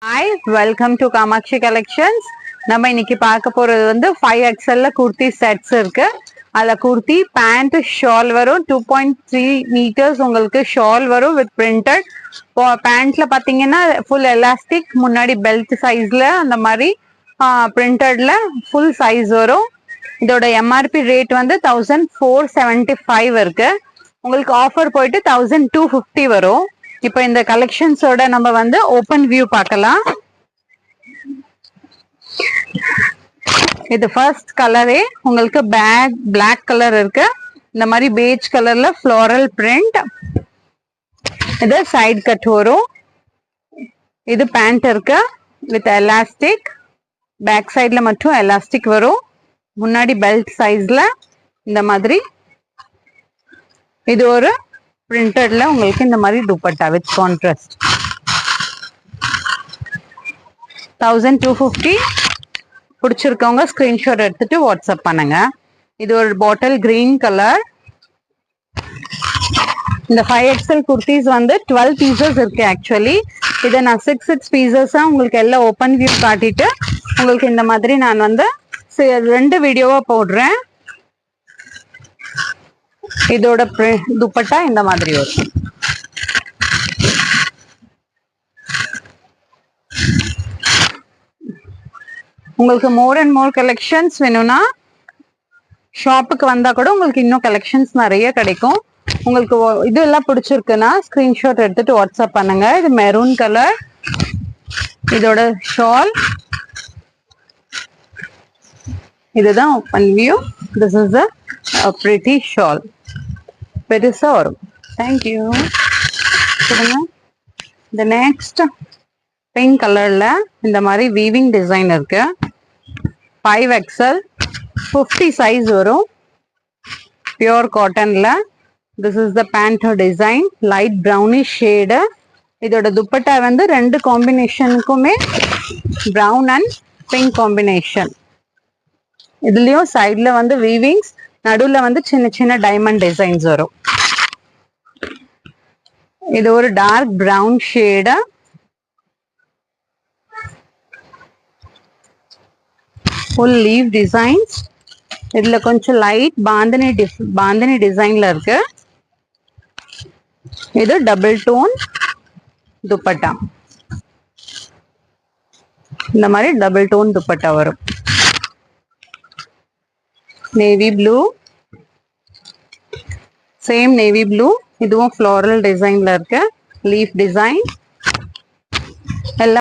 Hi, welcome to Kamakshi Collections. நம்ம இன்னைக்கு பார்க்க போறது வந்து 5XL ல kurti sets இருக்கு. அதுல kurti pant shawl வரும் 2.3 meters உங்களுக்கு shawl வரும் with printed. பேண்ட்ல பாத்தீங்கன்னா full elastic முன்னாடி belt sizeல அந்த மாதிரி printed-ல full size வரும். இதோட MRP rate வந்து 1475 இருக்கு. உங்களுக்கு ஆஃபர் போயிட்டு 1250 வரும். இப்போ இந்த கலெக்ஷன்ஸோட நம்ம வந்து ஓபன் வியூ பார்க்கலாம். இது ஃபர்ஸ்ட் கலரே உங்களுக்கு பிளாக் கலர் இருக்கு. இந்த மாதிரி பேஜ் கலர்ல ஃப்ளோரல் பிரிண்ட். இது சைடு கட் வரும். இது பேண்ட் இருக்கு வித் எலாஸ்டிக். பேக் சைட்ல மட்டும் எலாஸ்டிக் வரும். முன்னாடி பெல்ட் சைஸ்ல இந்த மாதிரி. இது ஒரு பிரிண்டட்ல உங்களுக்கு இந்த மாதிரி துப்பட்டா வித் கான்ட்ராஸ்ட். 1250. பிடிச்சிருக்கவங்க ஸ்கிரீன்ஷாட் எடுத்துட்டு வாட்ஸ்அப் பண்ணுங்க. இது ஒரு பாட்டில் கிரீன் கலர். இந்த 5XL குர்த்திஸ் வந்து 12 பீசஸ் இருக்கு. ஆக்சுவலி இதை நான் 6 பீசஸா உங்களுக்கு எல்லாம் ஓப்பன் வியூ காட்டிட்டு உங்களுக்கு இந்த மாதிரி நான் வந்து 2 வீடியோவா போடுறேன். இதோட துப்பட்டா இந்த மாதிரி வரும். உங்களுக்கு மோர் அண்ட் மோர் கலெக்ஷன்ஸ் வேணும்னா ஷாப்புக்கு வந்தா கூட உங்களுக்கு இன்னும் கலெக்ஷன்ஸ் நிறைய கிடைக்கும். உங்களுக்கு இது எல்லாம் பிடிச்சிருக்குன்னா ஸ்கிரீன்ஷாட் எடுத்துட்டு வாட்ஸ்அப் பண்ணுங்க. இது மெரூன் கலர். இதோட ஷால் இதுதான் open view. This is a pretty shawl. பெருசா வரும். தேங்க்யூ. இந்த நெக்ஸ்ட் பிங்க் கலர்ல இந்த மாதிரி வீவிங் டிசைன் இருக்கு. 5XL 50 சைஸ் வரும். பியூர் காட்டன்ல. This is the pant design. Light brownish shade. இதோட துப்பட்டா வந்து 2 காம்பினேஷனுக்குமே ப்ரௌன் அண்ட் பிங்க் காம்பினேஷன். இதுலயும் சைட்ல வந்து வீவிங்ஸ், நடுவுல வந்து சின்ன சின்ன டைமண்ட் டிசைன்ஸ் வரும். இது ஒரு dark brown shade. Full leaf designs. இதுல கொஞ்சம் லைட் பாந்தினி டிசைன்ல இருக்கு. இது டபுள் டோன் துப்பட்டா. இந்த மாதிரி டபுள் டோன் துப்பட்டா வரும். Navy blue. Same navy blue. இதுவும் ஃப்ளோரல் டிசைன்ல இருக்கு. Leaf design. எல்லாம்